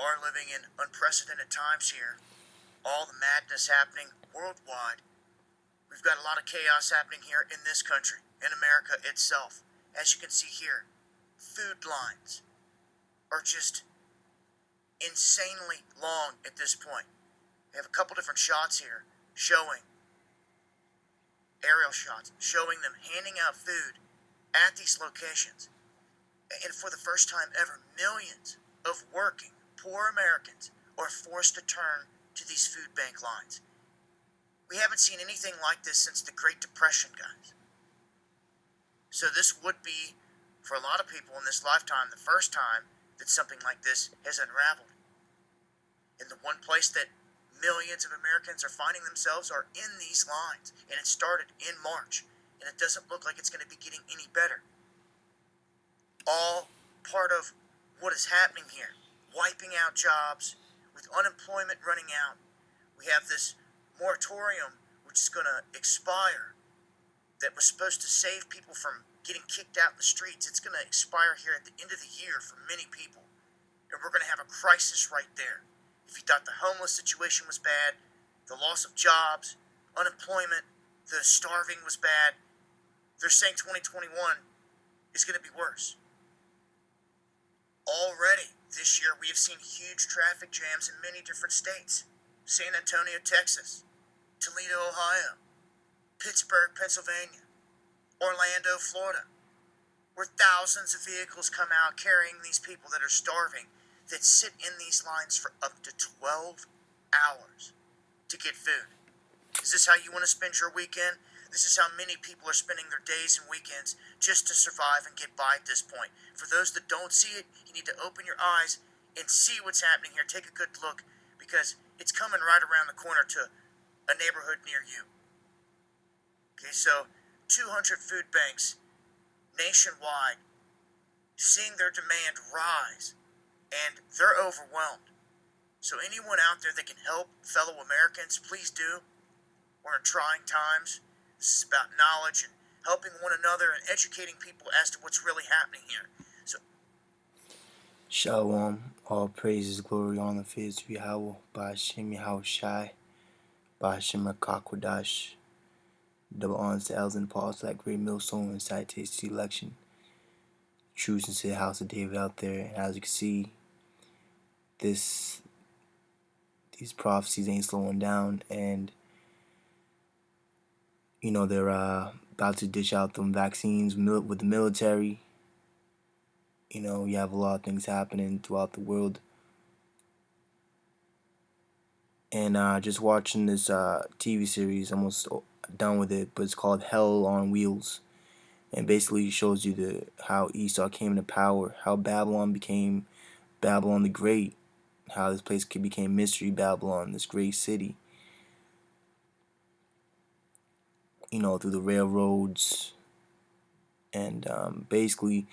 are living in unprecedented times here. All the madness happening worldwide. We've got a lot of chaos happening here in this country, in America itself. As you can see here, food lines are just insanely long at this point. We have a couple different shots here showing aerial shots, showing them handing out food at these locations. And for the first time ever, millions of working, poor Americans are forced to turn to these food bank lines. We haven't seen anything like this since the Great Depression, guys. So this would be, for a lot of people in this lifetime, the first time that something like this has unraveled. And the one place that millions of Americans are finding themselves are in these lines. And it started in March. And it doesn't look like it's going to be getting any better. All part of what is happening here. Wiping out jobs, with unemployment running out. We have this moratorium which is going to expire that was supposed to save people from getting kicked out in the streets. It's going to expire here at the end of the year for many people. And we're going to have a crisis right there. If you thought the homeless situation was bad, the loss of jobs, unemployment, the starving was bad, they're saying 2021 is going to be worse. Already this year we have seen huge traffic jams in many different states. San Antonio, Texas, Toledo, Ohio, Pittsburgh, Pennsylvania, Orlando, Florida, where thousands of vehicles come out carrying these people that are starving, that sit in these lines for up to 12 hours to get food. Is this how you want to spend your weekend? This is how many people are spending their days and weekends just to survive and get by at this point. For those that don't see it, you need to open your eyes and see what's happening here. Take a good look, because it's coming right around the corner to a neighborhood near you. Okay, so 200 food banks nationwide seeing their demand rise, and they're overwhelmed. So anyone out there that can help fellow Americans, please do. We're in trying times. This is about knowledge and helping one another and educating people as to what's really happening here. So, Shalom, all praises, glory, honor, fears to Yahweh, Ba'ashem Yahushai, Ba'ashem Akakwadash, double honors to elders and apostles, that great millstone and citation election, choosing to the house of David out there. And as you can see, these prophecies ain't slowing down, and they're about to dish out them vaccines with the military. You have a lot of things happening throughout the world. And just watching this TV series, almost done with it, but it's called Hell on Wheels, and basically shows you how Esau came to power, how Babylon became Babylon the Great, how this place became Mystery Babylon, this great city. Through the railroads, and basically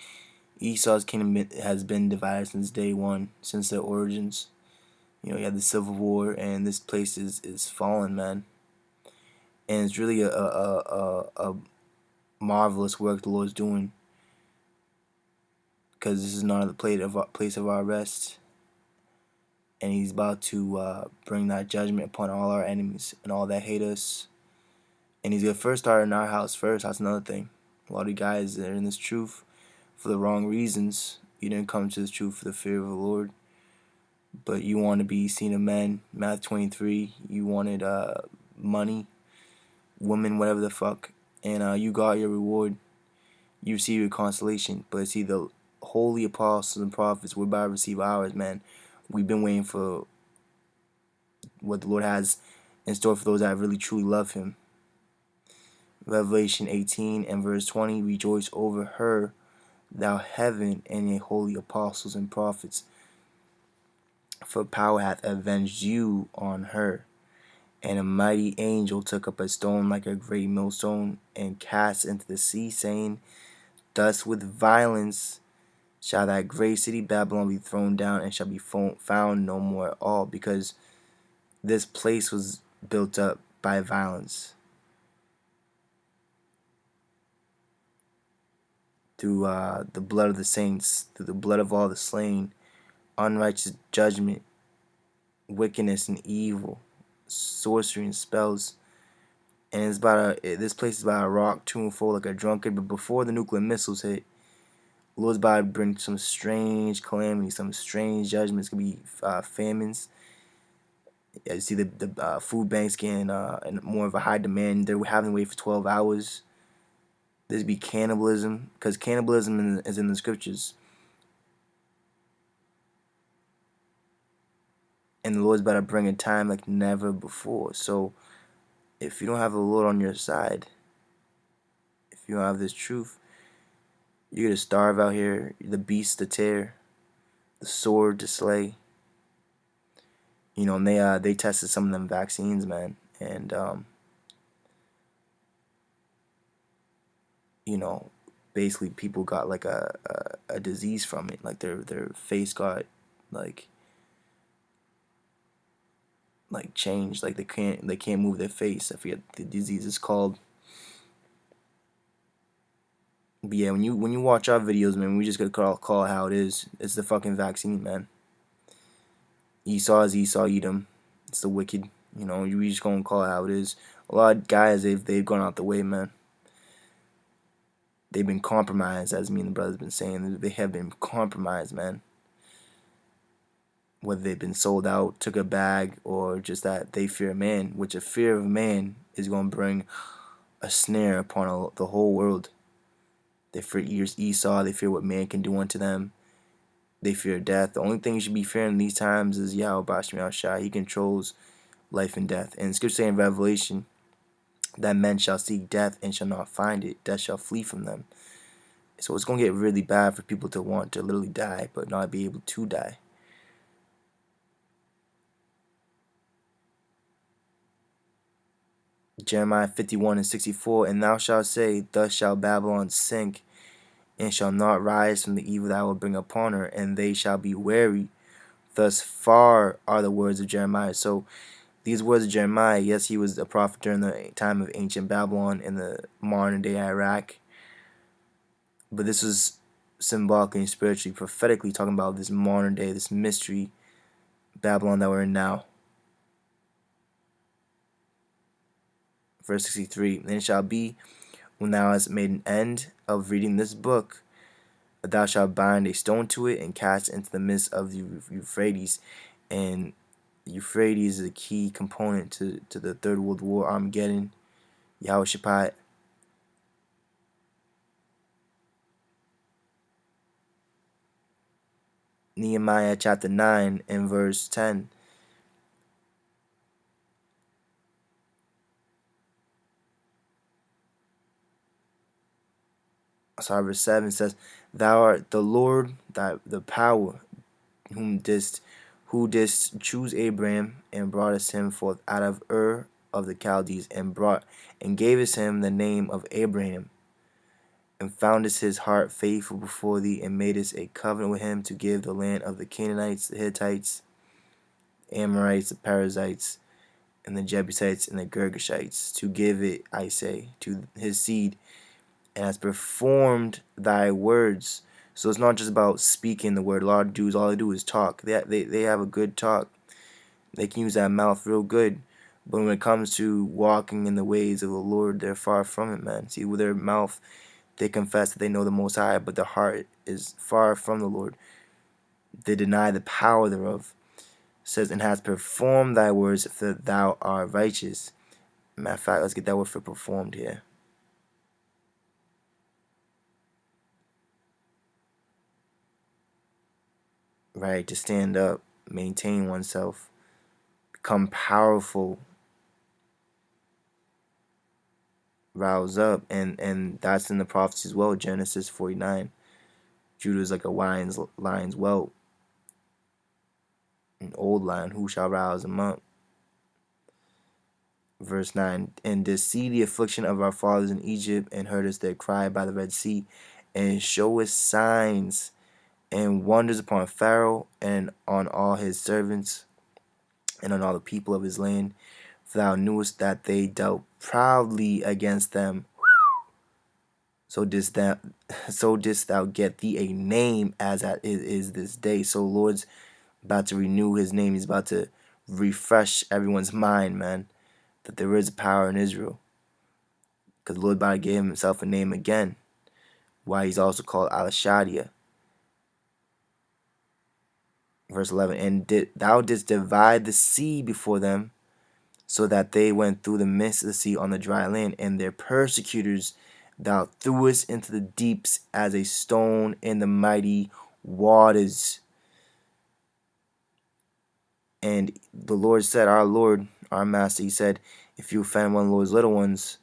Esau's kingdom has been divided since day one, since their origins. You had the Civil War, and this place is fallen, man. And it's really a marvelous work the Lord's doing, because this is not the place of our rest, and He's about to bring that judgment upon all our enemies and all that hate us. And He's gonna first start in our house first. That's another thing. A lot of you guys that are in this truth for the wrong reasons. You didn't come to this truth for the fear of the Lord, but you want to be seen of men. Matthew 23. You wanted money, women, whatever the fuck, and you got your reward. You receive your consolation. But see, the holy apostles and prophets, we're about to receive ours, man. We've been waiting for what the Lord has in store for those that really truly love Him. Revelation 18 and verse 20, rejoice over her, thou heaven, and your holy apostles and prophets, for power hath avenged you on her. And a mighty angel took up a stone like a great millstone, and cast into the sea, saying, thus with violence shall that great city Babylon be thrown down, and shall be found no more at all, because this place was built up by violence, through the blood of the saints, through the blood of all the slain. unrighteous judgment, wickedness and evil, sorcery and spells. And this place is about to rock to and fro like a drunkard. But before the nuclear missiles hit, the Lord's about to bring some strange calamities, some strange judgments. It's gonna be famines. Yeah, you see the food banks getting in more of a high demand. They're having to wait for 12 hours. There's be cannibalism, because cannibalism is in the scriptures. And the Lord's about to bring a time like never before. So if you don't have the Lord on your side, if you don't have this truth, you're going to starve out here. The beast to tear, the sword to slay. You know, and they tested some of them vaccines, man. And, you know, basically people got like a disease from it. Like their face got like changed. Like they can't move their face. I forget the disease is called. But yeah, when you watch our videos, man, we just gotta call it how it is. It's the fucking vaccine, man. Esau is Esau, Edom. It's the wicked. You know, we just gonna call it how it is. A lot of guys, they've gone out the way, man. They've been compromised, as me and the brothers been saying. They have been compromised, man. Whether they've been sold out, took a bag, or just that they fear man, which a fear of man is gonna bring a snare upon the whole world. They fear Esau. They fear what man can do unto them. They fear death. The only thing you should be fearing in these times is Yahweh Bashmi Al-Shai. He controls life and death. And Scripture saying in Revelation that men shall seek death and shall not find it. Death shall flee from them. So it's going to get really bad for people to want to literally die but not be able to die. Jeremiah 51:64, and thou shalt say, thus shall Babylon sink, and shall not rise from the evil that I will bring upon her, and they shall be weary. Thus far are the words of Jeremiah. So these words of Jeremiah, yes, he was a prophet during the time of ancient Babylon in the modern day Iraq. But this was symbolically and spiritually, prophetically talking about this modern day, this mystery Babylon that we're in now. Verse 63, and it shall be, when thou hast made an end of reading this book, that thou shalt bind a stone to it and cast it into the midst of the Euphrates. And Euphrates is a key component to the Third World War, Armageddon, Yahushua. Nehemiah chapter 9 and verse 10. Sorry, verse 7 says, thou art the Lord, the power, who didst choose Abraham and broughtest him forth out of Ur of the Chaldees, and gavest him the name of Abraham, and foundest his heart faithful before thee, and madest a covenant with him to give the land of the Canaanites, the Hittites, the Amorites, the Perizzites, and the Jebusites, and the Girgashites, to give it, I say, to his seed, and has performed thy words. So it's not just about speaking the word. A lot of dudes, all they do is talk. They have a good talk. They can use that mouth real good. But when it comes to walking in the ways of the Lord, they're far from it, man. See, with their mouth, they confess that they know the Most High, but their heart is far from the Lord. They deny the power thereof. It says, and has performed thy words, for thou art righteous. Matter of fact, let's get that word for performed here. Right, to stand up, maintain oneself, become powerful, rouse up, and that's in the prophecy as well. Genesis 49. Judah is like a lion's whelp, an old lion, who shall rouse him up? Verse 9, and did see the affliction of our fathers in Egypt, and heard us their cry by the Red Sea, and show us signs and wonders upon Pharaoh and on all his servants and on all the people of his land. For thou knewest that they dealt proudly against them. So didst thou get thee a name as it is this day. So Lord's about to renew his name. He's about to refresh everyone's mind, man, that there is power in Israel. Because the Lord about to give himself a name again. Why he's also called Al-Shadia. Verse 11, and thou didst divide the sea before them, so that they went through the midst of the sea on the dry land, and their persecutors thou threwest into the deeps as a stone in the mighty waters. And the Lord said, our Lord, our Master, he said, if you offend one of the Lord's little ones,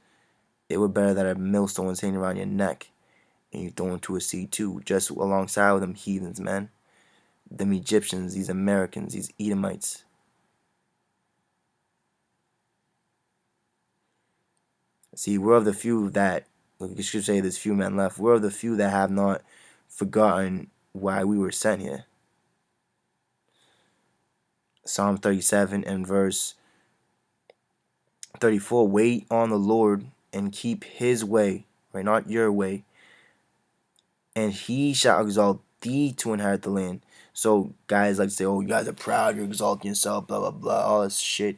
it were better that a millstone was hanging around your neck, and you throw into a sea too, just alongside with them heathens, man. Them Egyptians, these Americans, these Edomites. See, we're of the few that, like you should say, there's few men left. We're of the few that have not forgotten why we were sent here. Psalm 37 and verse 34, wait on the Lord and keep his way, right? Not your way. And he shall exalt thee to inherit the land. So guys like to say, oh, you guys are proud, you're exalting yourself, blah, blah, blah, all this shit.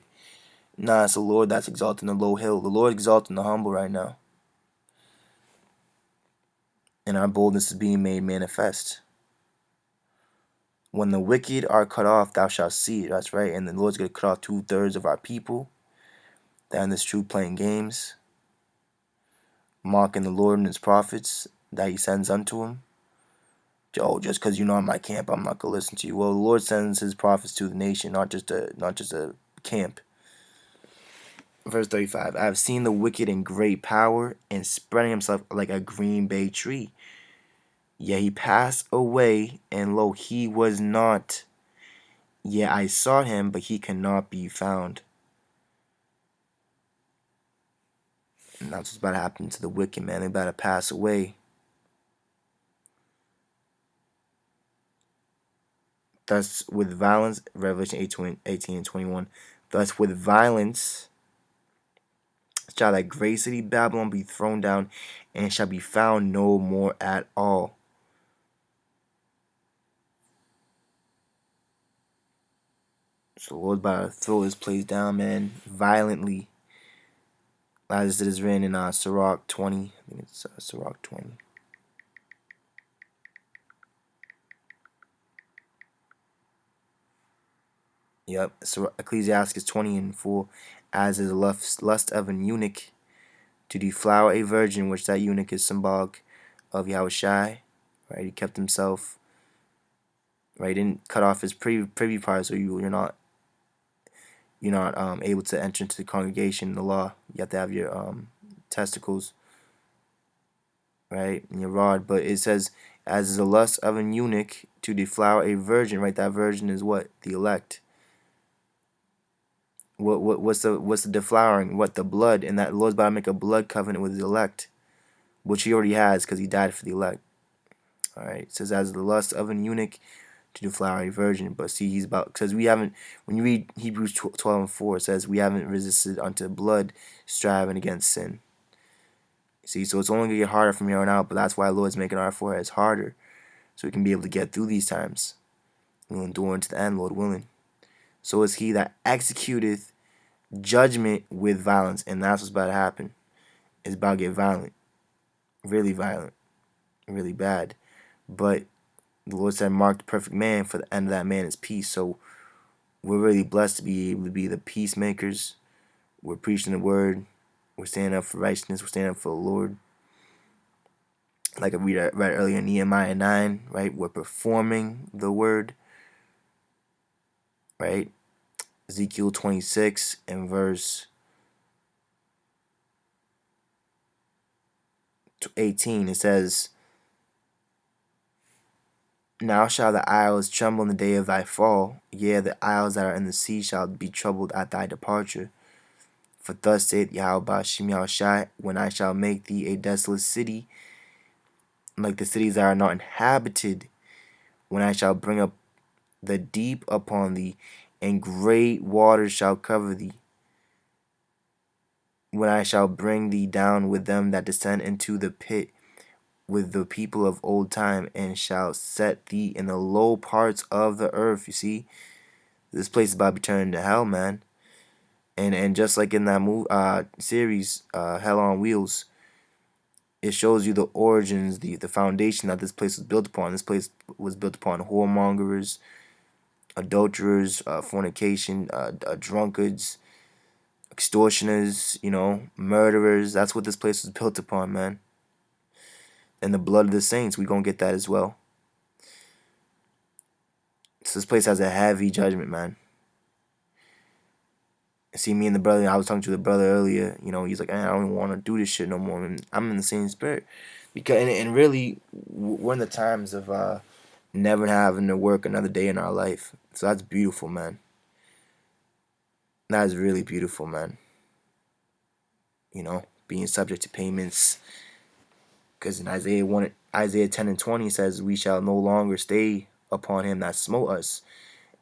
Nah, it's the Lord that's exalting the low hill. The Lord exalting the humble right now. And our boldness is being made manifest. When the wicked are cut off, thou shalt see it. That's right. And the Lord's going to cut off 2/3 of our people that in this truth playing games, mocking the Lord and his prophets that he sends unto him. Oh, just because you're not in my camp, I'm not going to listen to you. Well, the Lord sends his prophets to the nation, not just a camp. Verse 35, I have seen the wicked in great power and spreading himself like a green bay tree. Yet he passed away, and lo, he was not. Yet I sought him, but he cannot be found. And that's what's about to happen to the wicked, man. They're about to pass away. Thus, with violence, Revelation 18 and 21. Thus, with violence shall that great city Babylon be thrown down, and shall be found no more at all. So the Lord's about to throw this place down, man, violently. As it is written in Sirach 20. I think it's Sirach 20. Yep, so Ecclesiastes 20 and 4. As is the lust of an eunuch to deflower a virgin, which that eunuch is symbolic of Yahushai, right? He kept himself, right? He didn't cut off his privy parts, so you're not able to enter into the congregation in the law. You have to have your testicles, right, and your rod. But it says, as is the lust of an eunuch to deflower a virgin, right? That virgin is what? The elect. What's the deflowering? What? The blood. And that Lord's about to make a blood covenant with the elect, which he already has because he died for the elect. All right. It says, as the lust of an eunuch to deflower a virgin. But see, he's about, because we haven't, when you read Hebrews 12 and 4, it says, we haven't resisted unto blood, striving against sin. See, so it's only going to get harder from here on out, but that's why the Lord's making our foreheads harder, so we can be able to get through these times. We'll endure unto the end, Lord willing. So is he that executeth judgment with violence, and that's what's about to happen. It's about to get violent, really bad. But the Lord said, mark the perfect man, for the end of that man is peace. So we're really blessed to be able to be the peacemakers. We're preaching the word. We're standing up for righteousness. We're standing up for the Lord. Like I read right earlier in Nehemiah 9, right? We're performing the word, right? Ezekiel 26 and verse 18, it says, now shall the isles tremble in the day of thy fall, yea, the isles that are in the sea shall be troubled at thy departure. For thus saith Yahweh Ba'ashem Yahushai, when I shall make thee a desolate city, like the cities that are not inhabited, when I shall bring up the deep upon thee, and great waters shall cover thee, when I shall bring thee down with them that descend into the pit, with the people of old time, and shall set thee in the low parts of the earth. You see, this place is about to be turned into hell, man. And just like in that series, Hell on Wheels, it shows you the origins, the foundation that this place was built upon. This place was built upon whoremongers, adulterers, fornication, drunkards, extortioners, murderers. That's what this place was built upon, man. And the blood of the saints, we gonna get that as well. So this place has a heavy judgment, man. See, me and the brother, I was talking to the brother earlier, he's like, I don't want to do this shit no more. And I'm in the same spirit. Because, and really, we're in the times of never having to work another day in our life. So that's beautiful, man. That is really beautiful, man. Being subject to payments. Because in Isaiah 10 and 20 says, we shall no longer stay upon him that smote us.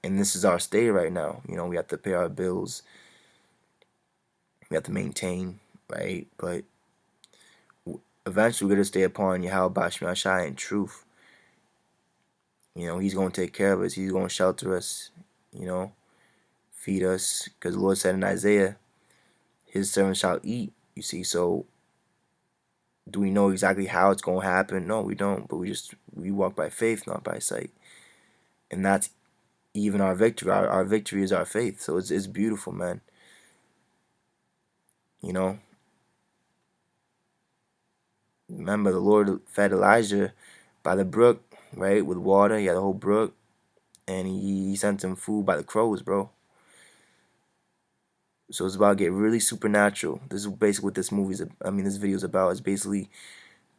And this is our stay right now. We have to pay our bills. We have to maintain, right? But eventually we're going to stay upon Yahweh Shai in truth. He's going to take care of us. He's going to shelter us, feed us. Because the Lord said in Isaiah, his servants shall eat, you see. So do we know exactly how it's going to happen? No, we don't. But we walk by faith, not by sight. And that's even our victory. Our victory is our faith. So it's beautiful, man. Remember, the Lord fed Elijah by the brook, right, with water. He had a whole brook. And he sent him food by the crows, bro. So it's about to get really supernatural. This is basically what this this video is about. It's basically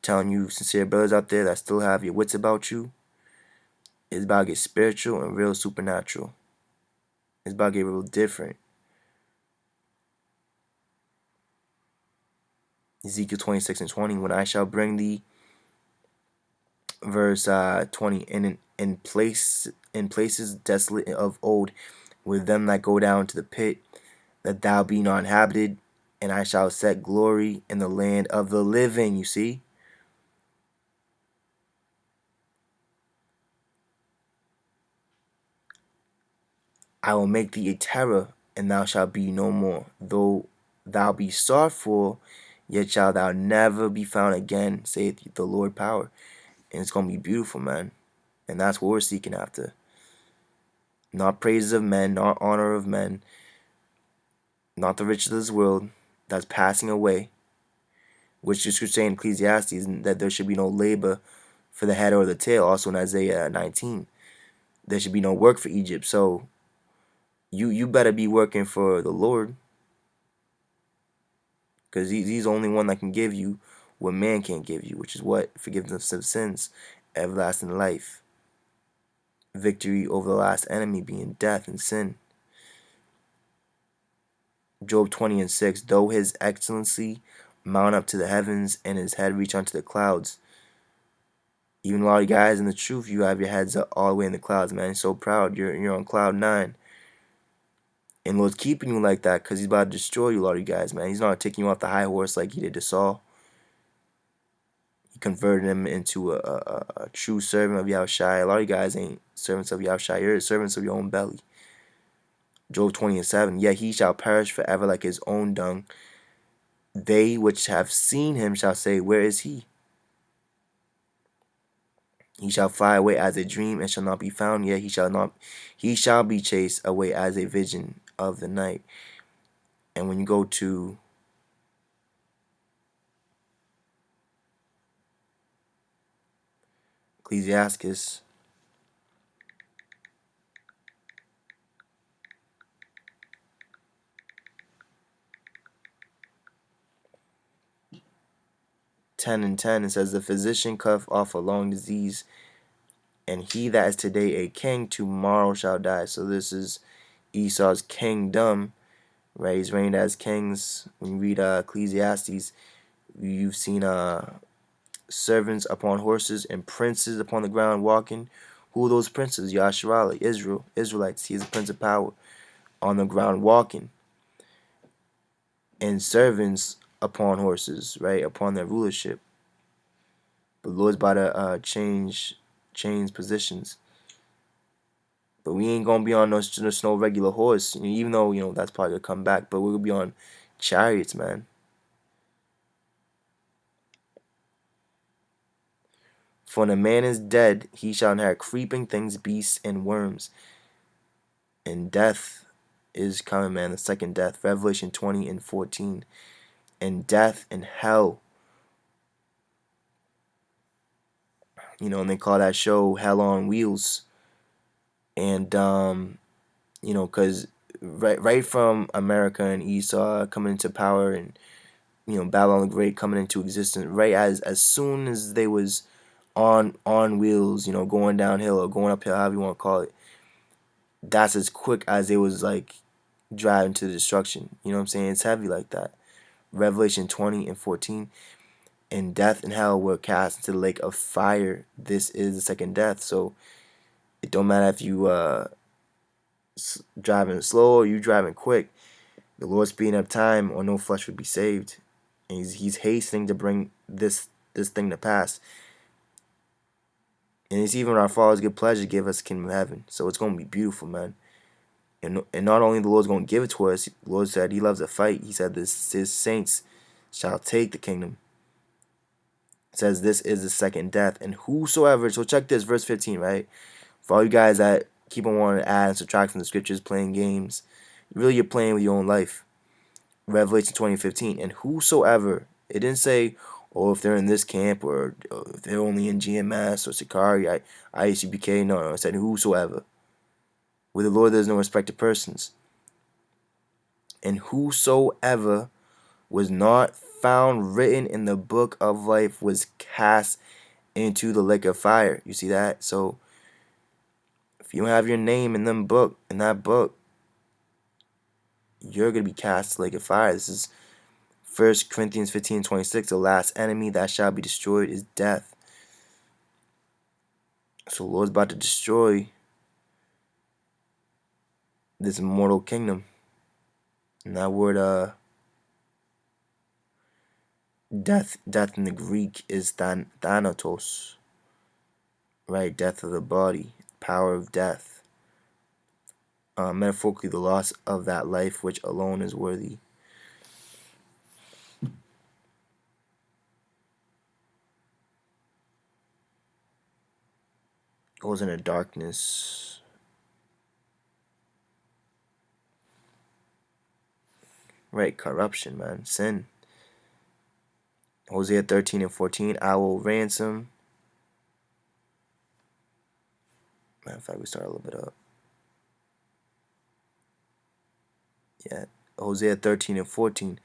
telling you sincere brothers out there that still have your wits about you. It's about to get spiritual and real supernatural. It's about to get real different. Ezekiel 26 and 20, when I shall bring thee, verse 20, in places desolate of old, with them that go down to the pit, that thou be not inhabited, and I shall set glory in the land of the living. You see? I will make thee a terror, and thou shalt be no more. Though thou be sought for, yet shalt thou never be found again, saith the Lord power. And it's going to be beautiful, man. And that's what we're seeking after. Not praises of men, not honor of men, not the riches of this world that's passing away, which the scripture saying in Ecclesiastes that there should be no labor for the head or the tail, also in Isaiah 19. There should be no work for Egypt. So you better be working for the Lord, because he's the only one that can give you what man can't give you, which is what? Forgiveness of sins, everlasting life, victory over the last enemy being death and sin. Job 20 and 6, though his excellency mount up to the heavens and his head reach unto the clouds. Even a lot of guys in the truth, you have your heads up all the way in the clouds, man. You're so proud. You're on cloud 9. And Lord's keeping you like that because he's about to destroy you, a lot of you guys, man. He's not taking you off the high horse like he did to Saul. He converted him into a true servant of Yahushua. A lot of you guys ain't servants of Yahushua. You're servants of your own belly. Job 20 and 7, yet he shall perish forever like his own dung. They which have seen him shall say, where is he? He shall fly away as a dream and shall not be found, yet he shall be chased away as a vision of the night. And when you go to Ecclesiastes, ten and 10, it says, the physician cutteth off a long disease, and he that is today a king tomorrow shall die. So this is Esau's kingdom, right? He's reigned as kings. When you read Ecclesiastes, you've seen servants upon horses and princes upon the ground walking. Who are those princes? Yasharali, Israelites. He is a prince of power on the ground walking. And servants upon horses, right? Upon their rulership. But the Lord's about to change positions. But we ain't gonna be on no regular horse, even though that's probably gonna come back. But we're gonna be on chariots, man. For when a man is dead, he shall inherit creeping things, beasts, and worms. And death is coming, man. The second death, Revelation 20:14, and death and hell. And they call that show Hell on Wheels. And because right from America and Esau coming into power, and Babylon the Great coming into existence, right as soon as they was on wheels, going downhill or going uphill, however you want to call it, that's as quick as they was like driving to destruction. You know what I'm saying? It's heavy like that. Revelation 20:14, and death and hell were cast into the lake of fire. This is the second death. So it don't matter if you driving slow or you driving quick. The Lord's speeding up time, or no flesh would be saved. And he's hastening to bring this thing to pass. And it's even our Father's good pleasure to give us the kingdom of heaven. So it's going to be beautiful, man. And not only the Lord's going to give it to us, the Lord said he loves a fight. He said his saints shall take the kingdom. It says this is the second death. And whosoever, so check this, verse 15, right? For all you guys that keep on wanting to add and subtract from the scriptures, playing games, really you're playing with your own life. Revelation 20:15, and whosoever, it didn't say, if they're in this camp, or if they're only in GMS or Sakari, IUCBK, no, it said whosoever. With the Lord there's no respect of persons. And whosoever was not found written in the book of life was cast into the lake of fire. You see that? So if you don't have your name in that book, you're gonna be cast to the lake of fire. This is 1 Corinthians 15:26. The last enemy that shall be destroyed is death. So the Lord's about to destroy this mortal kingdom. And that word death in the Greek is thanatos. Right? Death of the body, power of death. Metaphorically, the loss of that life which alone is worthy. Goes into darkness. Right, corruption, man, sin. Hosea 13:14, I will ransom. Matter of fact, we start a little bit up. Yeah, Hosea 13:14,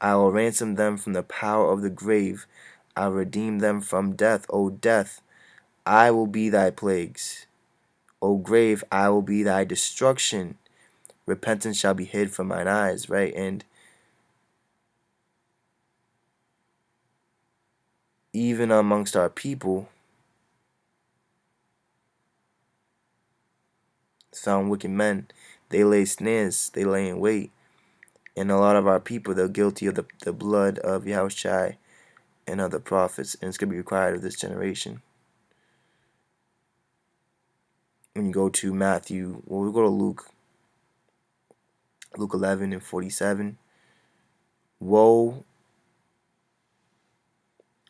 I will ransom them from the power of the grave. I will redeem them from death. O death, I will be thy plagues. O grave, I will be thy destruction. Repentance shall be hid from mine eyes, right? And even amongst our people, some wicked men, they lay snares, they lay in wait. And a lot of our people, they're guilty of the blood of Yahushua and other prophets, and it's going to be required of this generation. When you go to Matthew, we'll go to Luke 11:47. Woe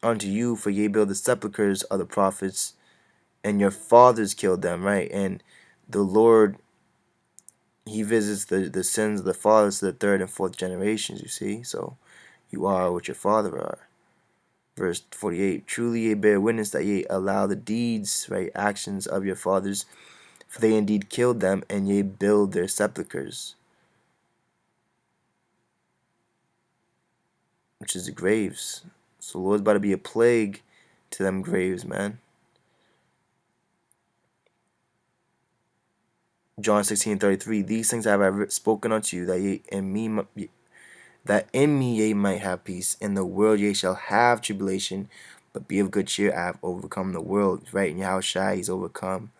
unto you, for ye build the sepulchres of the prophets, and your fathers killed them, right? And the Lord, he visits the sins of the fathers to the third and fourth generations, you see? So you are what your father are. Verse 48, truly ye bear witness that ye allow the deeds, right, actions of your fathers, for they indeed killed them, and ye build their sepulchres, which is the graves. So the Lord's about to be a plague to them graves, man. John 16:33, these things have I spoken unto you, that ye in me ye might have peace. In the world ye shall have tribulation, but be of good cheer, I have overcome the world. Right? And Yahushua, he's overcome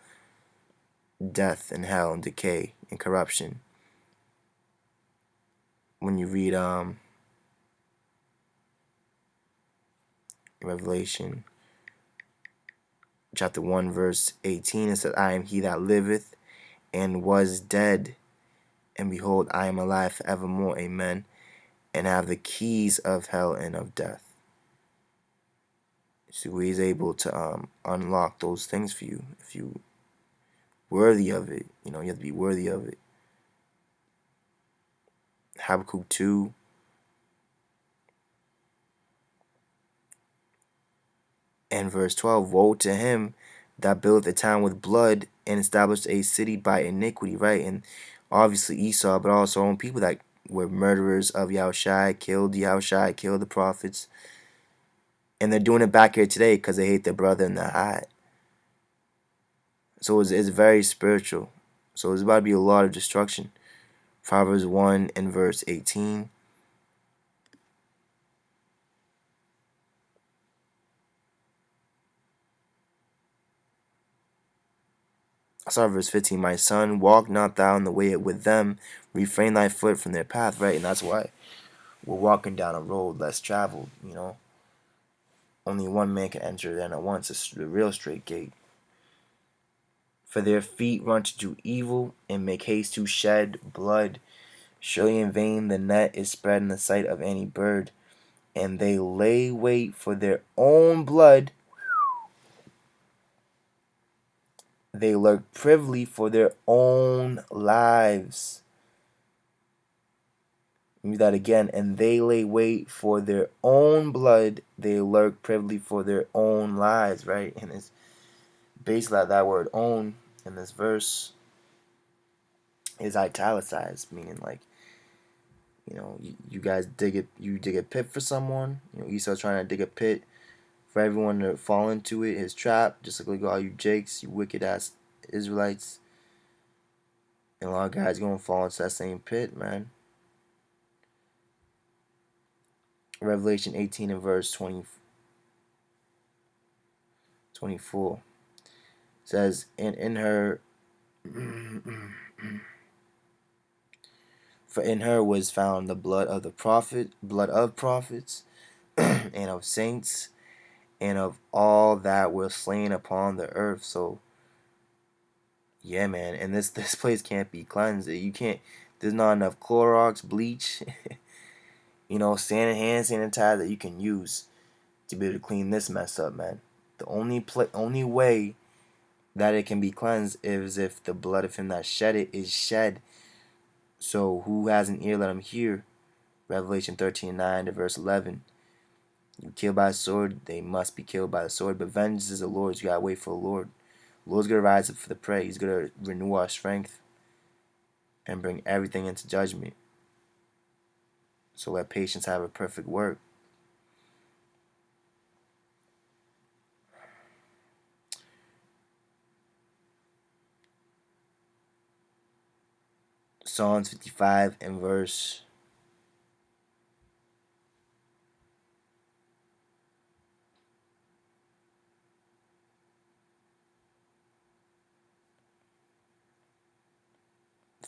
death and hell and decay and corruption. When you read Revelation, chapter 1, verse 18, it says, I am he that liveth and was dead, and behold, I am alive forevermore, amen, and have the keys of hell and of death. So he's able to unlock those things for you if you worthy of it. You know, you have to be worthy of it. Habakkuk 2 and verse 12, woe to him that buildeth a town with blood and established a city by iniquity, right? And obviously Esau, but also on people that were murderers of Yahushua, killed Yahushua, killed the prophets. And they're doing it back here today because they hate their brother in the eye. So it's very spiritual. So there's about to be a lot of destruction. Proverbs 1 and verse 18. Sorry, verse 15. My son, walk not thou in the way with them, refrain thy foot from their path, right? And that's why we're walking down a road less traveled, you know. Only one man can enter in at once. It's the real straight gate. For their feet run to do evil and make haste to shed blood. Surely in vain the net is spread in the sight of any bird, and they lay wait for their own blood. They lurk privily for their own lives. Read that again. And they lay wait for their own blood. They lurk privily for their own lives, right? And it's basically that word own in this verse is italicized, meaning like, you know, you guys dig a pit for someone. You know, Esau's trying to dig a pit for everyone to fall into it, his trap, just like all you jakes, you wicked ass Israelites. And a lot of guys gonna fall into that same pit, man. Revelation 18 and verse 24 says, and in her for in her was found the blood of prophets and of saints and of all that were slain upon the earth. So yeah, man, and this place can't be cleansed. You can't. There's not enough Clorox, bleach, you know, hand sanitizer that you can use to be able to clean this mess up, man. The only way that it can be cleansed is if the blood of him that shed it is shed. So who has an ear, let him hear. Revelation 13:9 to verse 11. You kill by the sword, they must be killed by the sword. But vengeance is the Lord's. You gotta wait for the Lord. The Lord's gonna rise up for the prey. He's gonna renew our strength and bring everything into judgment. So let patience have a perfect work. Psalms 55 and verse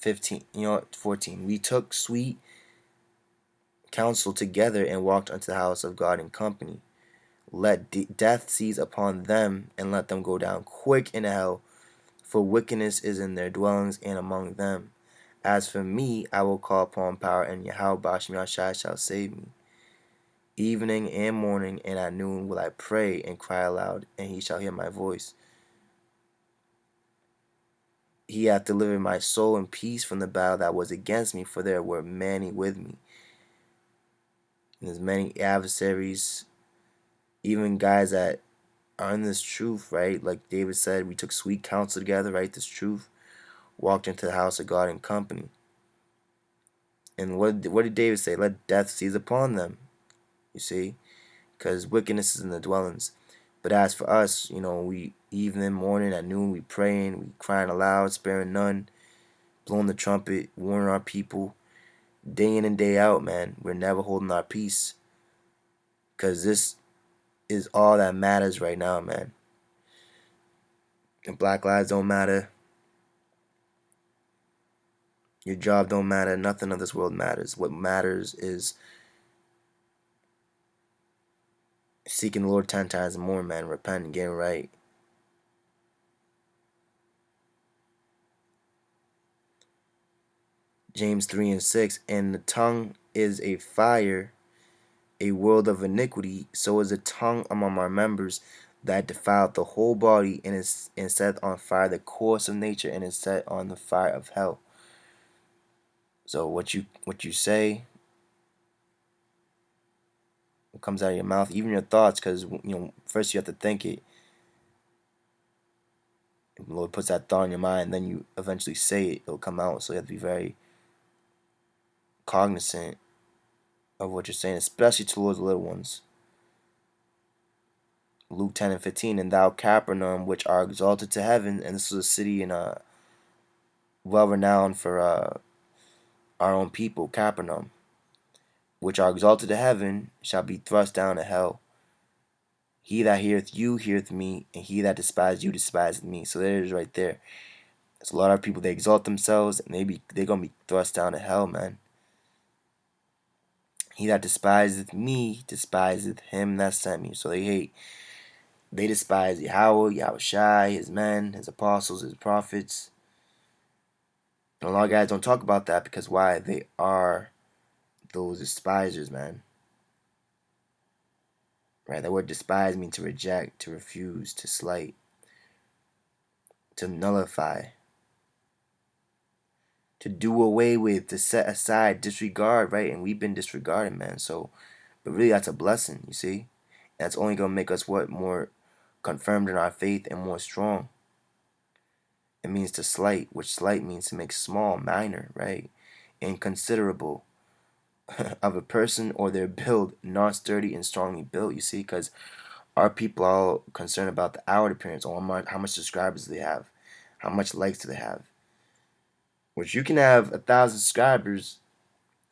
15, 14. We took sweet counsel together and walked unto the house of God in company. Let death seize upon them, and let them go down quick into hell, for wickedness is in their dwellings and among them. As for me, I will call upon power, and Yahweh Bashim Yashai shall save me. Evening and morning and at noon will I pray and cry aloud, and he shall hear my voice. He hath delivered my soul in peace from the battle that was against me, for there were many with me. And there's many adversaries, even guys that are in this truth, right? Like David said, we took sweet counsel together, right? This truth, walked into the house of God in company. And what did David say? Let death seize upon them, you see? Because wickedness is in the dwellings. But as for us, we evening, morning, at noon, we praying, we crying aloud, sparing none, blowing the trumpet, warning our people, day in and day out, man. We're never holding our peace. Because this is all that matters right now, man. And Black lives don't matter. Your job don't matter. Nothing of this world matters. What matters is seeking the Lord 10 times more, man. Repenting, getting right. James 3 and 6. And the tongue is a fire, a world of iniquity. So is the tongue among our members, that defileth the whole body, and set on fire the course of nature, and is set on the fire of hell. So what you say, what comes out of your mouth, even your thoughts, because first you have to think it. The Lord puts that thought in your mind, then you eventually say it. It'll come out. So you have to be very cognizant of what you're saying, especially towards the little ones. Luke 10 and 15. And thou, Capernaum, which are exalted to heaven, and this is a city in well renowned for our own people, Capernaum, which are exalted to heaven, shall be thrust down to hell. He that heareth you heareth me, and he that despised you despiseth me. So there it is right there. There's a lot of people, they exalt themselves, and they're gonna be thrust down to hell, man. He that despiseth me despiseth him that sent me. So they despise Yahweh, Yahushai, his men, his apostles, his prophets. And a lot of guys don't talk about that because why? They are those despisers, man. Right? That word despise means to reject, to refuse, to slight, to nullify, to do away with, to set aside, disregard, right? And we've been disregarded, man. So, but really that's a blessing, you see? That's only gonna make us what? More confirmed in our faith and more strong. It means to slight, which slight means to make small, minor, right? Inconsiderable of a person or their build, not sturdy and strongly built, you see? Because our people are all concerned about the outward appearance, or how much subscribers do they have, how much likes do they have. Which you can have 1,000 subscribers,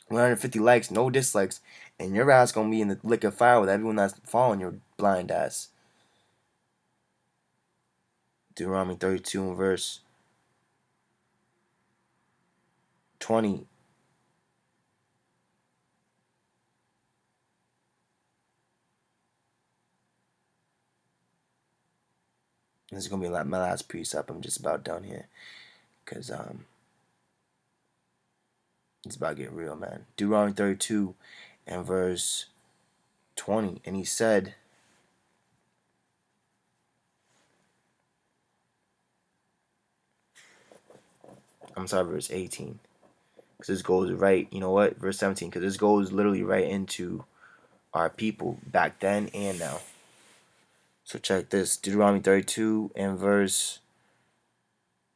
150 likes, no dislikes, and your ass gonna be in the lick of fire with everyone that's following your blind ass. Deuteronomy 32 and verse 20. This is gonna be like my last precept. I'm just about done here, cause it's about to get real, man. Deuteronomy 32 and verse 20, and he said, I'm sorry, verse 18, because this goes right. You know what? Verse 17, because this goes literally right into our people back then and now. So check this, Deuteronomy 32 and verse,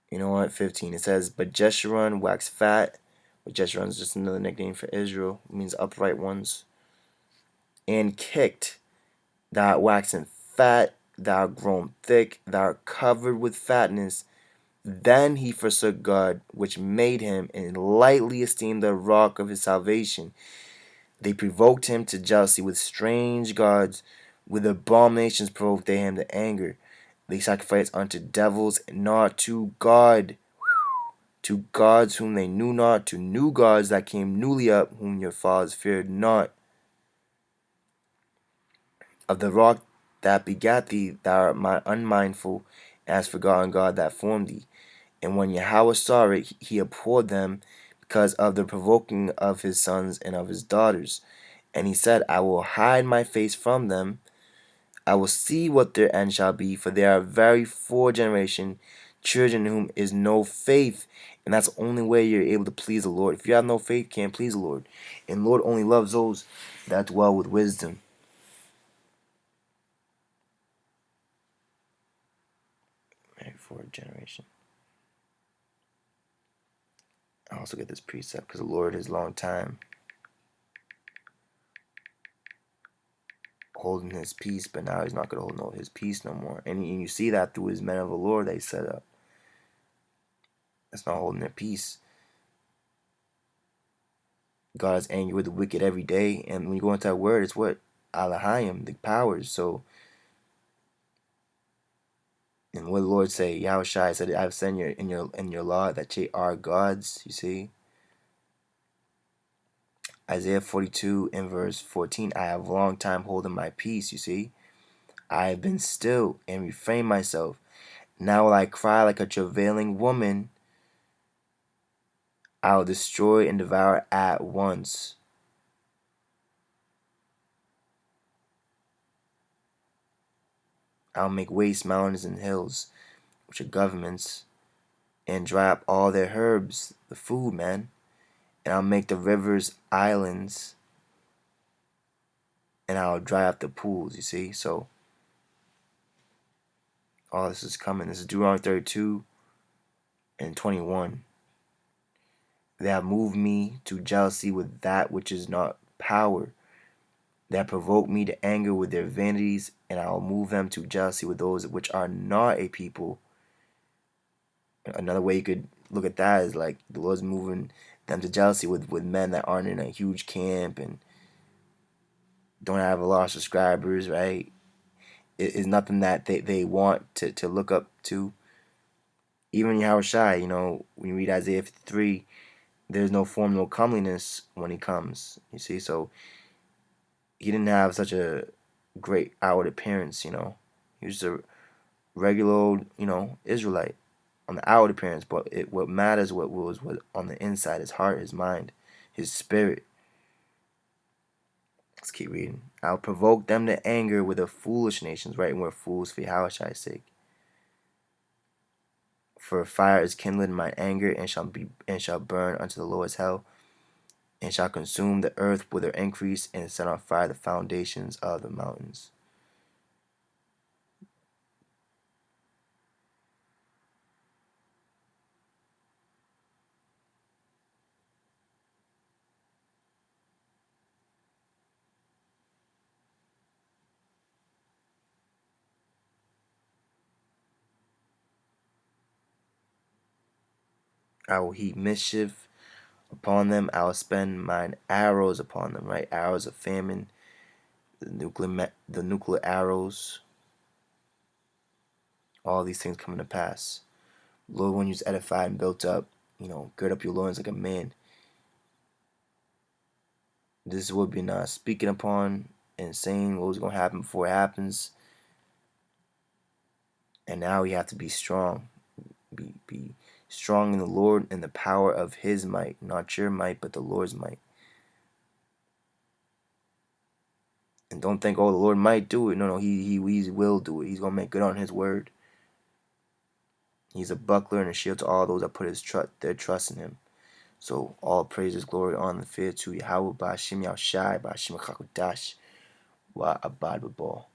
15. It says, but Jeshurun waxed fat. But Jeshurun is just another nickname for Israel. It means upright ones. And kicked, thou art waxen fat, thou art grown thick, thou art covered with fatness. Then he forsook God, which made him, and lightly esteemed the rock of his salvation. They provoked him to jealousy with strange gods. With abominations provoked they him to anger. They sacrificed unto devils, not to God. To gods whom they knew not, to new gods that came newly up, whom your fathers feared not. Of the rock that begat thee, thou art unmindful, and hast forgotten God that formed thee. And when Yahweh saw it, he abhorred them because of the provoking of his sons and of his daughters. And he said, I will hide my face from them. I will see what their end shall be, for they are very poor generation, children in whom is no faith. And that's the only way you're able to please the Lord. If you have no faith, you can't please the Lord. And the Lord only loves those that dwell with wisdom. Very poor generation. I also get this precept because the Lord is long time holding his peace, but now he's not going to hold his peace no more. And you see that through his men of the Lord they set up. It's not holding their peace. God is angry with the wicked every day, and when you go into that word, it's what? Alahayim, the powers. So, and what the Lord say? Yahushua said, I've said in your law that ye are gods, you see? Isaiah 42 and verse 14, I have long time holding my peace, you see? I have been still and refrained myself. Now will I cry like a travailing woman. I'll destroy and devour at once. I'll make waste mountains and hills, which are governments, and dry up all their herbs, the food, man. And I'll make the rivers islands, and I'll dry up the pools, you see? So, all this is coming. This is Deuteronomy 32 and 21. They have moved me to jealousy with that which is not power. They have provoked me to anger with their vanities, and I will move them to jealousy with those which are not a people. Another way you could look at that is like the Lord's moving them to jealousy with men that aren't in a huge camp and don't have a lot of subscribers, right? It is nothing that they want to look up to. Even Yahushua, when you read Isaiah 53, there's no form, no comeliness when he comes. You see, so he didn't have such a great outward appearance. He was just a regular old, Israelite on the outward appearance. But what matters, what on the inside, his heart, his mind, his spirit. Let's keep reading. I'll provoke them to anger with the foolish nations, right? And we're fools for Yahushua's sake. For fire is kindled in my anger, and shall burn unto the lowest hell, and shall consume the earth with her increase, and set on fire the foundations of the mountains. I will heap mischief upon them. I will spend mine arrows upon them, right? Arrows of famine, the nuclear arrows, all these things coming to pass. Lord, when you're edified and built up, gird up your loins like a man. This is what we've been speaking upon and saying what was going to happen before it happens. And now we have to be strong. Be strong in the Lord and the power of his might. Not your might, but the Lord's might. And don't think, oh, the Lord might do it. No, he will do it. He's going to make good on his word. He's a buckler and a shield to all those that put their trust in him. So all praises, glory, honor, and fear to Yahweh, Ba'ashim Yahushai, Ba'ashim Chakudash, Wa Abad Babal.